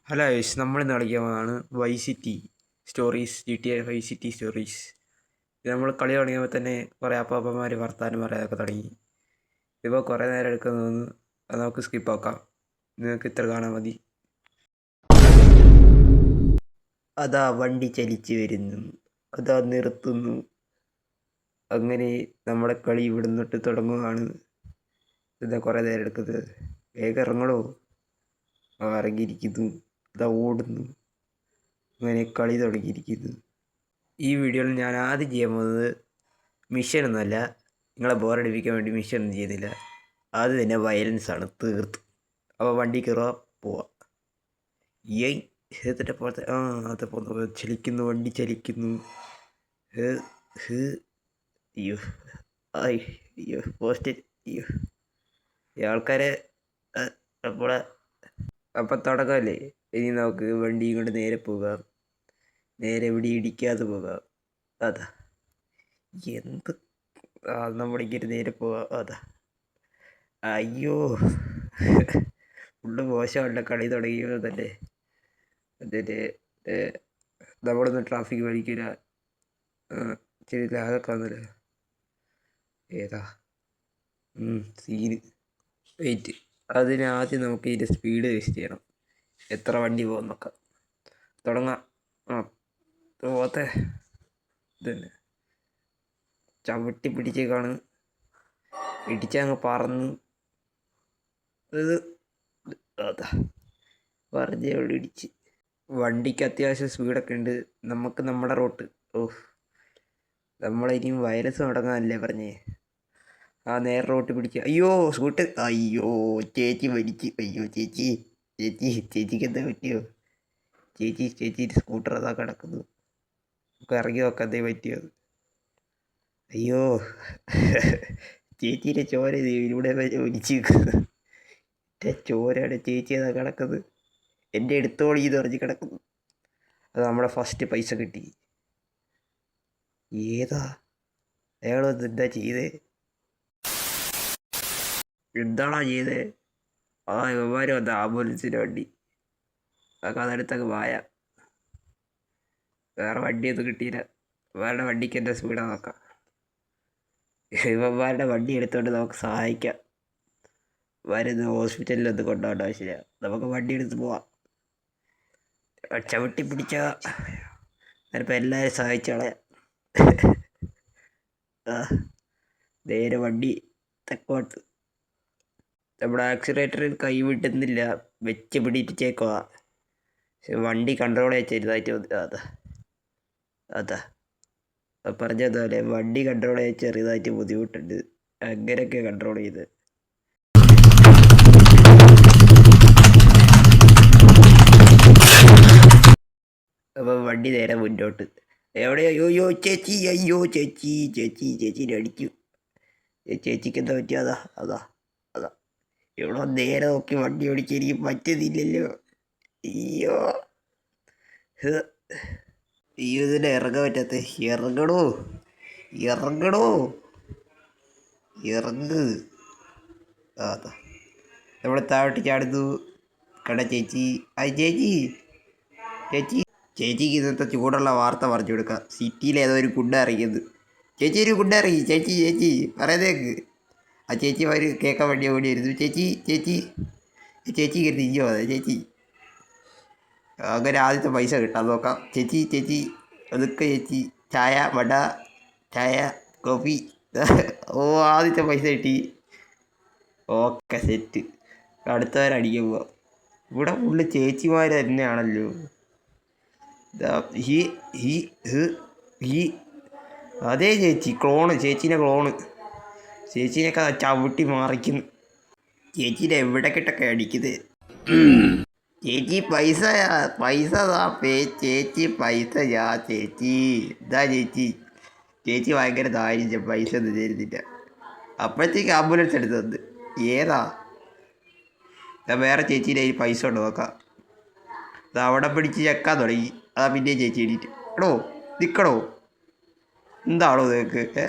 Hello യേശ്, നമ്മളിന്ന് കളിക്കാൻ പോകുന്നതാണ് Vice City Stories, GTA Vice City Stories. ഇത് നമ്മൾ കളി തുടങ്ങിയപ്പോൾ തന്നെ കുറേ അപ്പാപ്പന്മാർ വർത്താനം പറയാനൊക്കെ തുടങ്ങി. ഇപ്പോൾ കുറേ നേരം എടുക്കുന്നു തോന്നുന്നു. അത് നമുക്ക് സ്കിപ്പ് ആക്കാം. നിങ്ങൾക്ക് ഇത്ര കാണാൻ മതി. അതാ വണ്ടി ചലിച്ചു വരുന്നു, അതാ നിർത്തുന്നു. അങ്ങനെ നമ്മുടെ കളി ഇവിടെ നിന്നിട്ട് തുടങ്ങുകയാണ്. ഇതാ കുറേ നേരം എടുക്കുന്നത്. വേഗം ഇറങ്ങണോ? ഇറങ്ങിയിരിക്കുന്നു. ഇതാ ഓടുന്നു. അങ്ങനെ കളി തുടങ്ങിയിരിക്കുന്നു. ഈ വീഡിയോയിൽ ഞാൻ ആദ്യം ചെയ്യാൻ പോകുന്നത് മിഷനൊന്നുമല്ല, നിങ്ങളെ ബോറടിപ്പിക്കാൻ വേണ്ടി മിഷനൊന്നും ചെയ്യുന്നില്ല. ആദ്യം തന്നെ വയലൻസാണ് തീർത്ത്. അപ്പോൾ വണ്ടി കയറുക, പോവാം. ഏയ് ഹേത്തിൻ്റെ പോലത്തെ അത് പോകുന്നു, ചലിക്കുന്നു, വണ്ടി ചലിക്കുന്നു. അയ്യോ അയ്യോ പോസ്റ്റ്, അയ്യോ ഈ ആൾക്കാരെ അപ്പോൾ അപ്പം തുടക്കമല്ലേ. ഇനി നമുക്ക് വണ്ടി കൊണ്ട് നേരെ പോകാം. നേരെ ഇവിടെ ഇടിക്കാതെ പോകാം. അതാ എന്ത് നമ്മളിങ്ങനെ നേരെ പോകാം. അതാ അയ്യോ ഫുള്ള് മോശമല്ല കളി തുടങ്ങിയത് തന്നെ. എന്നിട്ട് നമ്മളൊന്നും ട്രാഫിക് വലിക്കില്ല. ശരി, ലാഗൊക്കെ വന്നല്ലോ. ഏതാ സീന്. വെയിറ്റ്, അതിനാദ്യം നമുക്ക് ഇതിൻ്റെ സ്പീഡ് ടെസ്റ്റ് ചെയ്യണം. എത്ര വണ്ടി പോകും നോക്കാം. തുടങ്ങാം. പോത്തെ ഇതന്നെ ചവിട്ടി പിടിച്ചേക്കാണ്. ഇടിച്ചങ്ങ് പറന്ന് അതാ പറഞ്ഞേ ഉള്ളു ഇടിച്ച്. വണ്ടിക്ക് അത്യാവശ്യം സ്പീഡൊക്കെ ഉണ്ട്. നമുക്ക് നമ്മുടെ റോട്ട്. നമ്മളിനിയും വയലൻസ് തുടങ്ങാനല്ലേ പറഞ്ഞേ. നേരെ റോട്ട് പിടിക്കുക. അയ്യോ സ്കൂട്ട്, അയ്യോ ചേച്ചി വലിച്ച്. അയ്യോ ചേച്ചിക്ക് എന്താ പറ്റിയോ? ചേച്ചിയുടെ സ്കൂട്ടർ അതാ കിടക്കുന്നു. നമുക്ക് ഇറങ്ങി നോക്കാം എന്തേ പറ്റിയത്. അയ്യോ ചേച്ചീൻ്റെ ചോര ഇവിടെ ഒലിച്ച് നിൽക്കുന്നത്. എൻ്റെ ചോരയുടെ ചേച്ചി അതാ കിടക്കുന്നത്. എൻ്റെ എടുത്തോളി എന്ന് പറഞ്ഞ് കിടക്കുന്നു. അത് നമ്മുടെ ഫസ്റ്റ് പൈസ കിട്ടി. ഏതാ അയാളൊന്ന് എന്താ ചെയ്തേ? എന്താണോ ചെയ്തേ? ഇവന്മാർ വന്ന ആംബുലൻസിൻ്റെ വണ്ടി. അതൊക്കെ അതെടുത്തൊക്കെ വായ. വേറെ വണ്ടിയൊന്നും കിട്ടിയില്ല. ഇവരുടെ വണ്ടിക്ക് എൻ്റെ സ്പീഡാണ് നോക്കാം. ഇവന്മാരുടെ വണ്ടി എടുത്തുകൊണ്ട് നമുക്ക് സഹായിക്കാം. വരുന്ന ഹോസ്പിറ്റലിലൊന്നും കൊണ്ടുപോകേണ്ട ആവശ്യമില്ല. നമുക്ക് വണ്ടി എടുത്ത് പോവാം. ചവിട്ടി പിടിച്ച ഞാനിപ്പോൾ എല്ലാവരും സഹായിച്ചോളെ. നേരെ വണ്ടി തെക്കോട്ട്. നമ്മുടെ ആക്സിലേറ്ററിൽ കൈ വിട്ടുന്നില്ല, വെച്ച് പിടിച്ചേക്കുക. പക്ഷെ വണ്ടി കൺട്രോൾ ചെയ്യാൻ ചെറുതായിട്ട് അതാ പറഞ്ഞതുപോലെ വണ്ടി കൺട്രോൾ ചെയ്യാൻ ചെറുതായിട്ട് ബുദ്ധിമുട്ടുണ്ട്. അങ്ങനെയൊക്കെ കൺട്രോൾ ചെയ്ത് അപ്പം വണ്ടി നേരെ മുന്നോട്ട്. അയ്യോ ചേച്ചീനെ അടിച്ചു. ചേച്ചിക്ക് എന്താ പറ്റിയ? അതാ ഇവിടെ നേരെ നോക്കി വണ്ടി ഓടിക്കാൻ എനിക്ക് പറ്റുന്നില്ലല്ലോ. അയ്യോ ഇതിനെ ഇറങ്ങാൻ പറ്റാത്ത. ഇറങ്ങണോ ഇറങ്ങ്. അതാ നമ്മൾ താഴോട്ട് ചാടുന്നു. കട ചേച്ചി. ചേച്ചിക്ക് ഇന്നത്തെ ചൂടുള്ള വാർത്ത പറഞ്ഞു കൊടുക്കാം. സിറ്റിയിൽ ഏതോ ഒരു ഗുണ്ട ഇറങ്ങിയത്. ചേച്ചി ഒരു ഗുണ്ട ഇറങ്ങി. ചേച്ചി പറയുന്നേക്ക്. ആ ചേച്ചിമാർ കേൾക്കാൻ വേണ്ടി ഓടി വരുന്നു. ചേച്ചി കരുതി ഇഞ്ചോ അതെ ചേച്ചി. അങ്ങനെ ആദ്യത്തെ പൈസ കിട്ടാൻ നോക്കാം. ചേച്ചി അതൊക്കെ ചേച്ചി. ചായ വട, ചായ കോഫി. ആദ്യത്തെ പൈസ കിട്ടി. Okay set. അടുത്തവരടിക്കാൻ പോവാം. ഇവിടെ ഫുള്ള് ചേച്ചിമാർ തന്നെയാണല്ലോ. അതേ ചേച്ചി ചേച്ചീനെ ക്ലോണ്. ചേച്ചീനൊക്കെ ചവിട്ടി മാറിക്കുന്നു. ചേച്ചീനെ എവിടേക്കിട്ടൊക്കെ അടിക്കുന്നത്. ചേച്ചി പൈസ താ. ചേച്ചി പൈസ ചേച്ചി ഇതാ ചേച്ചി ഭയങ്കര ദാരിദ്ര്യം. പൈസ ഒന്നും തരുന്നില്ല. അപ്പോഴത്തേക്ക് ആംബുലൻസ് എടുത്ത് തന്ന്. ഏതാ വേറെ ചേച്ചീൻ്റെ ഈ പൈസ കൊണ്ട് നോക്കാം. അത് അവിടെ പിടിച്ച് ചെക്കാൻ തുടങ്ങി. അതാ പിന്നെ ചേച്ചി എണീറ്റ്. നിൽക്കണോ എന്താണോ നിങ്ങൾക്ക്?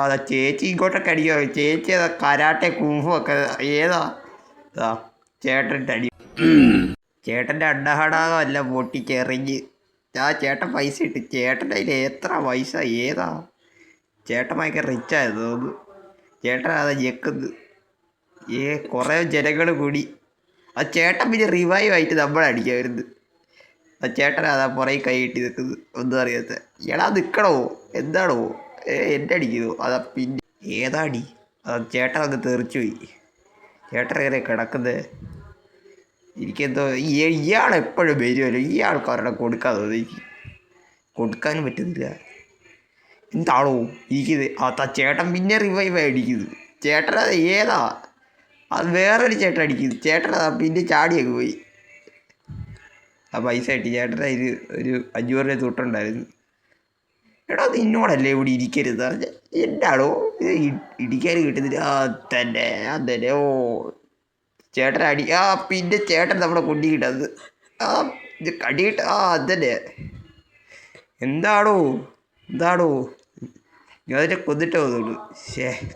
അതാ ചേച്ചി ഇങ്ങോട്ടൊക്കെ അടിക്കുക. ചേച്ചി അതാ കരാട്ടെ കുംഫു ഒക്കെ. ഏതാ ചേട്ടൻ്റെ അടി. ചേട്ടൻ്റെ അണ്ടഹടാകം എല്ലാം പൊട്ടിച്ചെറിഞ്ഞ് ചേട്ടൻ പൈസ ഇട്ട് ചേട്ടൻ്റെ അതിൽ എത്ര പൈസ ഏതാ ചേട്ടൻ ഭയങ്കര റിച്ചായിരുന്നു തോന്നുന്നു. ചേട്ടൻ അതാ ഞെക്കുന്നത്. കുറേ ജനങ്ങൾ കൂടി ആ ചേട്ടൻ പിന്നെ റിവൈവ് ആയിട്ട് നമ്മളടിക്കാമായിരുന്നു. ആ ചേട്ടൻ അതാ പുറകെ കൈ കെട്ടി നിൽക്കുന്നത് ഒന്നും അറിയാത്ത. എടാ നിൽക്കണോ എന്താണോ എൻ്റെ അടിക്കുന്നു അതാ പിന്നെ ഏതാടി ചേട്ടൻ അങ്ങ് തെറിച്ചു പോയി. ചേട്ടൻ എങ്ങനെ കിടക്കുന്നത് എനിക്കെന്തോ ഇയാളെപ്പോഴും വരുമല്ലോ ഈ ആൾക്കാരുടെ കൊടുക്കാൻ തോന്നി. എനിക്ക് കൊടുക്കാനും പറ്റുന്നില്ല എന്താണോ ഇരിക്കുന്നത്. ആ ചേട്ടൻ പിന്നെ റിവൈവ് അടിക്കുന്നു. ചേട്ടൻ അത് ഏതാ അത് വേറൊരു ചേട്ടൻ അടിക്കുന്നു. ചേട്ടൻ അതാ പിന്നെ ചാടിയൊക്കെ പോയി. ആ പൈസ കിട്ടി ചേട്ടൻ ഇത് ഒരു 500 രൂപ തൊട്ടുണ്ടായിരുന്നു. എടാ നിന്നോടല്ലേ ഇവിടെ ഇരിക്കരുത് എന്താണോ ഇത് ഇടിക്കാൻ കിട്ടുന്നില്ല. തന്നെ ഓ ചേട്ടൻ അടി പിന്നെ ചേട്ടൻ നമ്മളെ കൊണ്ടി കിട്ടത് ഇത് കടിയിട്ട് അതന്നെ എന്താണോ ഞാൻ അതിനെ കൊന്നിട്ട് പോകുന്നുള്ളൂ.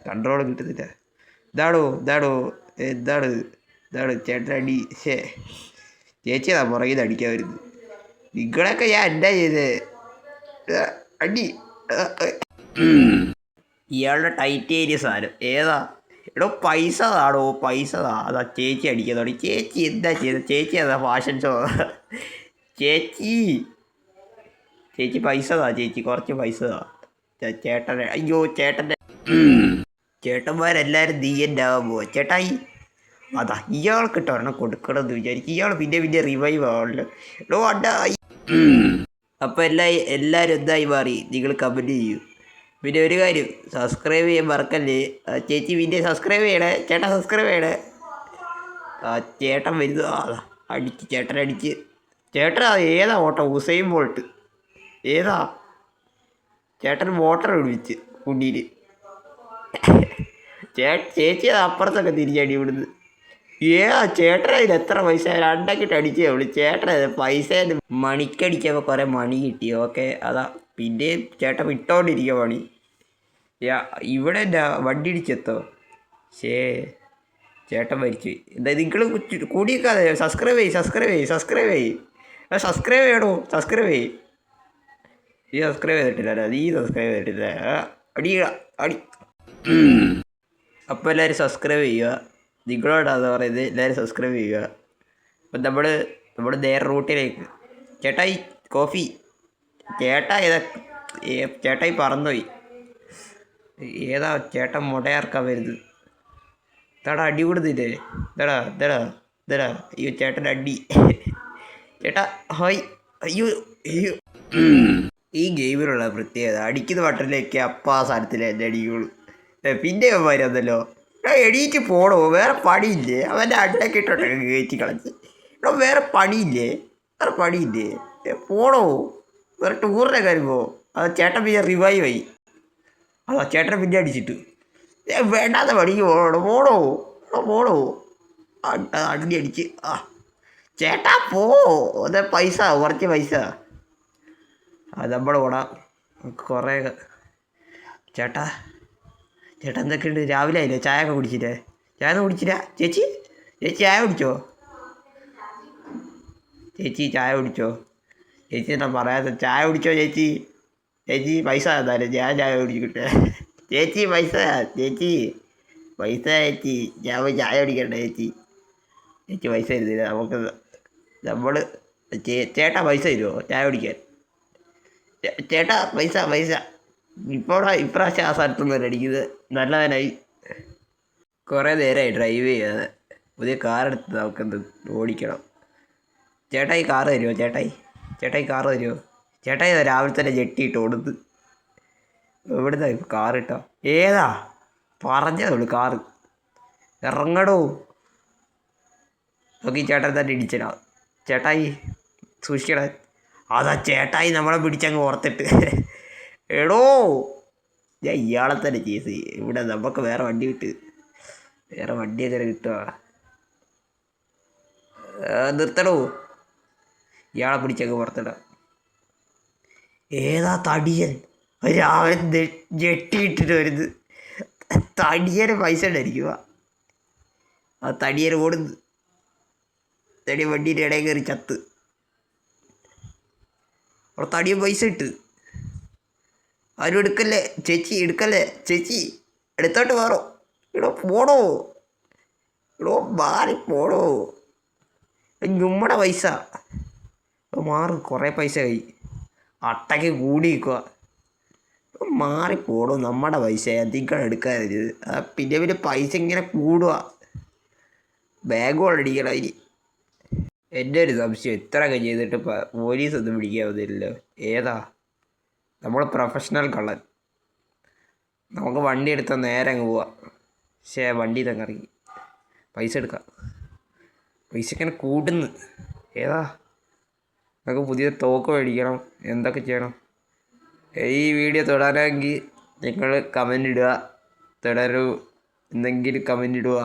കൺട്രോൾ കിട്ടുന്നില്ല. എന്താണ് ചേട്ടൻ അടി ചേച്ചിയതാ പുറകിൽ നിന്ന് അടിക്കാൻ വരുന്നത്. നിങ്ങളൊക്കെ ഞാൻ എന്താ ചെയ്തത് അടി ഇയാളുടെ ടൈറ്റേരിയ സാധനം ഏതാ എടോ പൈസ അതാ ചേച്ചി അടിക്കാൻ തുടങ്ങി. ചേച്ചി എന്താ ചെയ്തത് ചേച്ചി അതാ ഫാഷൻ ഷോ ചേച്ചി പൈസ ചേച്ചി കുറച്ച് പൈസ ചേട്ടനെ അയ്യോ ചേട്ടന്മാരെല്ലാവരും നീയൻ്റെ ആകാൻ പോവാ ചേട്ടായി. അതാ ഇയാൾക്കിട്ട് ഒരെണ്ണം കൊടുക്കണമെന്ന് വിചാരിക്കും. ഇയാൾ പിന്നെ റിവൈവ് ആവണല്ലോ എടോ അണ്ടായി. അപ്പോൾ എല്ലാവരും എന്തായി മാറി നിങ്ങൾ കമൻറ്റ് ചെയ്യൂ. പിന്നെ ഒരു കാര്യം സബ്സ്ക്രൈബ് ചെയ്യാൻ മറക്കല്ലേ. ചേച്ചി പിന്നെ സബ്സ്ക്രൈബ് ചെയ്യണേ ചേട്ടാ സബ്സ്ക്രൈബ് ചെയ്യണേ. ചേട്ടൻ വരുന്നു അടിച്ച് ചേട്ടൻ ഏതാ ഓട്ടം ഉസൈൻ ബോൾട്ട് ഏതാ ചേട്ടൻ മോട്ടർ ഒഴിച്ച് കുണ്ടിയിൽ ചേച്ചി അത് അപ്പുറത്തൊക്കെ തിരിച്ചടി ഇവിടുന്ന്. ചേട്ടൻ അതിന് എത്ര പൈസ രണ്ടാക്കിയിട്ട് അടിച്ചേ ഉള്ളൂ. ചേട്ടൻ പൈസ മണിക്കടിച്ചപ്പോൾ കുറേ മണി കിട്ടി. ഓക്കെ അതാ പിന്നെ ചേട്ടൻ വിട്ടോണ്ടിരിക്കുക പണി. ഇവിടെ എന്താ വണ്ടി ഇടിച്ചെത്തോ ചേട്ടൻ മരിച്ചു. എന്താ നിങ്ങൾ കൂടിയേക്കാതെ സബ്സ്ക്രൈബ് ചെയ്യണോ സബ്സ്ക്രൈബ് ചെയ്യ്. നീ സബ്സ്ക്രൈബ് ചെയ്തിട്ടില്ല അടി. അപ്പോൾ എല്ലാവരും സബ്സ്ക്രൈബ് ചെയ്യുക. നിങ്ങളോടാണ് പറയുന്നത് എല്ലാവരും സബ്സ്ക്രൈബ് ചെയ്യുക. അപ്പം നമ്മൾ നേരെ റൂട്ടിലേക്ക് ചേട്ടായി കോഫി ചേട്ടായി പറന്നുപോയി. ഏതാ ചേട്ടൻ മുടയാർക്കാൻ വരുന്നത്. ഇതാടാ അടി കൊടുത്തില്ലേ ഇതടാ അയ്യോ ചേട്ടൻ അടി ചേട്ടാ ഹായ് അയ്യോ ഈ ഗെയിമിലുള്ള പ്രത്യേകത അടിക്കുന്ന ബട്ടണിലേക്ക് അപ്പം ആ സ്ഥലത്തിലെ എൻ്റെ അടിക്കുള്ളൂ. പിന്നെ വരുന്നല്ലോ എണീറ്റ് പോണോ വേറെ പണിയില്ലേ. അവൻ്റെ അഡ്ഡൊക്കെ ഇട്ടോട്ടെ കയറ്റി കളഞ്ഞ് വേറെ പണിയില്ലേ പോണോ വേറെ ടൂറിനെ കയറുമ്പോ അത് ചേട്ടൻ പിന്നെ റിവൈവ് ആയി. അതാ ചേട്ടനെ പിന്നെ അടിച്ചിട്ട് വേണ്ടാത്ത പണിക്ക് പോണോ അടി അടിച്ച് ചേട്ടാ അതെ പൈസ കുറച്ച് പൈസ നമ്മുടെ കൂടെ കുറേ ചേട്ടാ എന്തൊക്കെയുണ്ട് രാവിലെ ആയില്ലേ ചായ ഒക്കെ കുടിച്ചില്ലേ കുടിച്ചില്ല ചേച്ചി ചായ കുടിച്ചോ ചേച്ചി എന്നാ പറയാത്ത ചായ കുടിച്ചോ ചേച്ചി പൈസ തന്നാലേ ഞാൻ ചായ കുടിക്കട്ടെ ചേച്ചി പൈസ ഞാൻ പോയി ചായ കുടിക്കട്ടെ ചേച്ചി പൈസ തരുന്നില്ല നമുക്ക് നമ്മൾ ചേട്ടാ പൈസ തരുമോ ചായ കുടിക്കാൻ ചേട്ടാ പൈസ ഇപ്രാവശ്യം ആ സ്ഥലത്തൊന്നും അടിക്കുന്നത് നല്ലവനായി. കുറേ നേരമായി ഡ്രൈവ് ചെയ്യാതെ പുതിയ കാറെടുത്ത് നമുക്കെന്ത് ഓടിക്കണം. ചേട്ടായി കാറ് തരുമോ ചേട്ടായി രാവിലെ തന്നെ ജെട്ടിയിട്ട് ഓടുന്നത് എവിടുന്നാ ഇപ്പോൾ കാറിട്ടോ ഏതാ പറഞ്ഞതുള്ളൂ കാറ് ഇറങ്ങടോ നോക്കി ചേട്ടൻ തന്നെ ഇടിച്ചടാ ചേട്ടായി സൂക്ഷിക്കടാ. അതാ ചേട്ടായി നമ്മളെ പിടിച്ചങ്ങ് ഓർത്തിട്ട് എടോ ഞാൻ ഇയാളെ തന്നെ ചേസ് ഇവിടെ നമുക്ക് വേറെ വണ്ടിയൊക്കെ കിട്ടുക നിർത്തടോ ഇയാളെ പിടിച്ചങ്ങ് പുറത്തിടാം. ഏതാ തടിയൻ രാവിലെ ജെട്ടിയിട്ടിട്ട് വരുന്നത് തടിയന് പൈസ ഉണ്ടായിരിക്കുക ആ തടിയൻ ഓടുന്നത് തടി വണ്ടിയുടെ ഇടയിൽ കയറി ചത്ത്. അവിടെ തടിയ പൈസ ഇട്ട്. ആരും എടുക്കല്ലേ ചേച്ചി, എടുക്കല്ലേ ചേച്ചി, എടുത്തോട്ട് മാറോ. ഇടോ പോടോ, ഇടോ മാറി പോടോ. നമ്മുടെ പൈസ മാറും. കുറേ പൈസ കൈ അട്ടയ്ക്ക് കൂടി നിൽക്കുക. മാറിപ്പോടും. നമ്മുടെ പൈസ അധികം എടുക്കാതിരുത്. പിന്നെ പിന്നെ പൈസ ഇങ്ങനെ കൂടുക. ബാഗ് കൊള്ളടിക്കണം അതിന്. എൻ്റെ ഒരു സംശയം, ഇത്രയൊക്കെ ചെയ്തിട്ട് പോലീസ് ഒന്നും പിടിക്കാവുന്നില്ലല്ലോ. ഏതാ നമ്മൾ പ്രൊഫഷണൽ കള്ളൻ. നമുക്ക് വണ്ടി എടുത്താൽ നേരെ അങ്ങ് പോവാം. പക്ഷേ വണ്ടി തന്നെ ഇറങ്ങി പൈസ എടുക്കാം. പൈസ ഇങ്ങനെ കൂടുന്നു. ഏതാ നമുക്ക് പുതിയ തോക്ക് മേടിക്കണം. എന്തൊക്കെ ചെയ്യണം? ഈ വീഡിയോ തുടരാമെങ്കിൽ നിങ്ങൾ കമൻ്റ് ഇടുക. തുടരൂ എന്തെങ്കിലും കമൻ്റ് ഇടുക.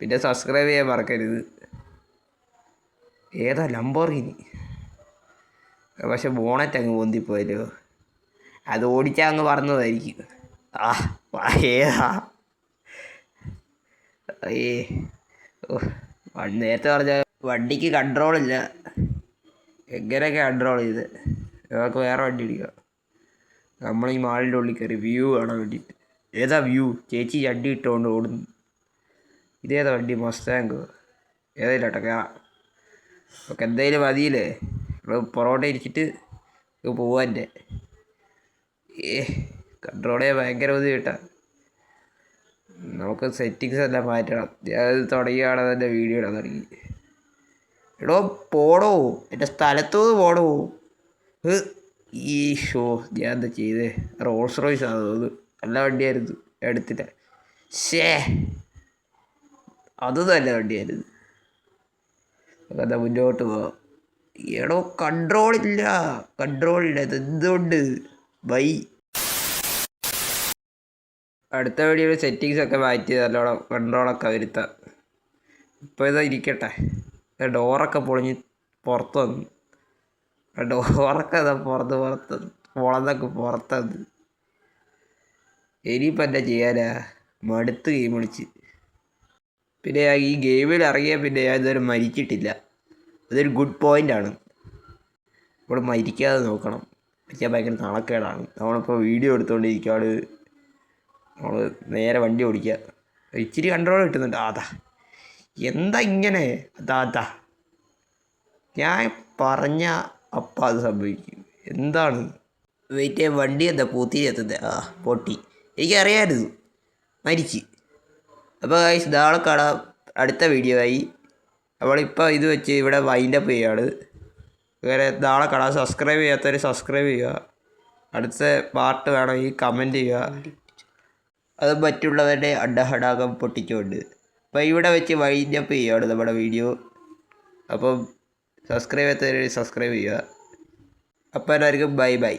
പിന്നെ സബ്സ്ക്രൈബ് ചെയ്യാൻ മറക്കരുത്. ഏതാ ലംബോർഗിനി? പക്ഷെ ബോണറ്റ് അങ്ങ് പൊന്തിപ്പോയല്ലോ. അത് ഓടിച്ചാൽ അങ്ങ് പറഞ്ഞതായിരിക്കും. ഏതാ നേരത്തെ പറഞ്ഞ വണ്ടിക്ക് കൺട്രോളില്ല. എങ്ങനെയൊക്കെ കൺട്രോൾ ചെയ്ത് നമുക്ക് വേറെ വണ്ടി ഇടിക്കുക. നമ്മൾ ഈ മാളിൻ്റെ ഉള്ളിൽ കയറി വ്യൂ കാണാൻ വേണ്ടിയിട്ട്. ഏതാ വ്യൂ? ചേച്ചി ചട്ടി ഇട്ടുകൊണ്ട് ഓടുന്നു. ഇതേതാ വണ്ടി? മസ്താങ്കോ? ഏതായാലും കേട്ടോ കയറാം. നമുക്ക് എന്തായാലും മതിയില്ലേ. പൊറോട്ട ഇരിച്ചിട്ട് പോവാൻ്റെ. കൺട്രോൾ ചെയ്യാൻ ഭയങ്കര ബുദ്ധിമുട്ടാ. നമുക്ക് സെറ്റിങ്സ് എല്ലാം മാറ്റണം. ഞാൻ തുടങ്ങിയാണ് എൻ്റെ വീഡിയോ ഇടാൻ തുടങ്ങി. എടോ പോടോ, എൻ്റെ സ്ഥലത്തുനിന്ന് പോടോ. ഈ ഷോ ഞാൻ എന്താ ചെയ്തേ? റോൾസ് റോയ്സ് ആണ് തോന്നുന്നു. നല്ല വണ്ടിയായിരുന്നു. എടുത്തില്ല. അത് നല്ല വണ്ടിയായിരുന്നു. എന്താ മുന്നോട്ട് പോവാം. എടോ കൺട്രോളില്ല. ഇത് എന്തുകൊണ്ട്? ബൈ. അടുത്ത വീഡിയോയിൽ സെറ്റിങ്സൊക്കെ മാറ്റി നല്ലോണം കൺട്രോളൊക്കെ വരുത്താം. ഇപ്പോൾ ഇതാ ഇരിക്കട്ടെ. ഡോറൊക്കെ പൊളിഞ്ഞ് പുറത്ത് വന്നു. ഡോറൊക്കെ അതാ പുറത്ത് പൊളന്നൊക്കെ പുറത്ത് വന്നു. ഇനിയിപ്പോൾ എന്താ ചെയ്യാനാ? മടുത്ത് ഗെയിം കളിച്ച്. പിന്നെ ഈ ഗെയിമിൽ ഇറങ്ങിയാൽ പിന്നെ ഞാൻ ഇതുവരെ മരിച്ചിട്ടില്ല. അതൊരു ഗുഡ് പോയിൻ്റാണ്. നമ്മൾ മരിക്കാതെ നോക്കണം. മരിക്കാൻ ഭയങ്കര നാണക്കേടാണ്. നമ്മളിപ്പോൾ വീഡിയോ എടുത്തുകൊണ്ടിരിക്കുകയാണ്. നമ്മൾ നേരെ വണ്ടി ഓടിക്കുക. ഇച്ചിരി കൺട്രോൾ കിട്ടുന്നുണ്ട്. അതാ എന്താ ഇങ്ങനെ? അതാ ഞാൻ പറഞ്ഞ അപ്പം അത് സംഭവിക്കും. എന്താണ്? വെയിറ്റ് ചെയ്യാൻ. വണ്ടി എന്താ പൂത്തിരി എത്തുന്നത്? പൊട്ടി. എനിക്കറിയാമായിരുന്നു. മരിച്ച്. അപ്പോൾ ഗൈസ് നാളെ കാണാം അടുത്ത വീഡിയോ ആയി. നമ്മളിപ്പോൾ ഇത് വെച്ച് ഇവിടെ വൈൻഡപ്പ് ചെയ്യുകയാണ്. വേറെ നാളെ കാണാം. സബ്സ്ക്രൈബ് ചെയ്യാത്തവർ സബ്സ്ക്രൈബ് ചെയ്യുക. അടുത്ത പാർട്ട് വേണമെങ്കിൽ കമൻറ്റ് ചെയ്യുക. അത് മറ്റുള്ളവരുടെ അഡഹടാകം പൊട്ടിച്ചുകൊണ്ട്. അപ്പോൾ ഇവിടെ വെച്ച് വൈൻഡപ്പ് ചെയ്യുകയാണ് നമ്മുടെ വീഡിയോ. അപ്പം സബ്സ്ക്രൈബ് ചെയ്യാത്തവർ സബ്സ്ക്രൈബ് ചെയ്യുക. അപ്പോൾ എല്ലാവർക്കും ബൈ ബൈ.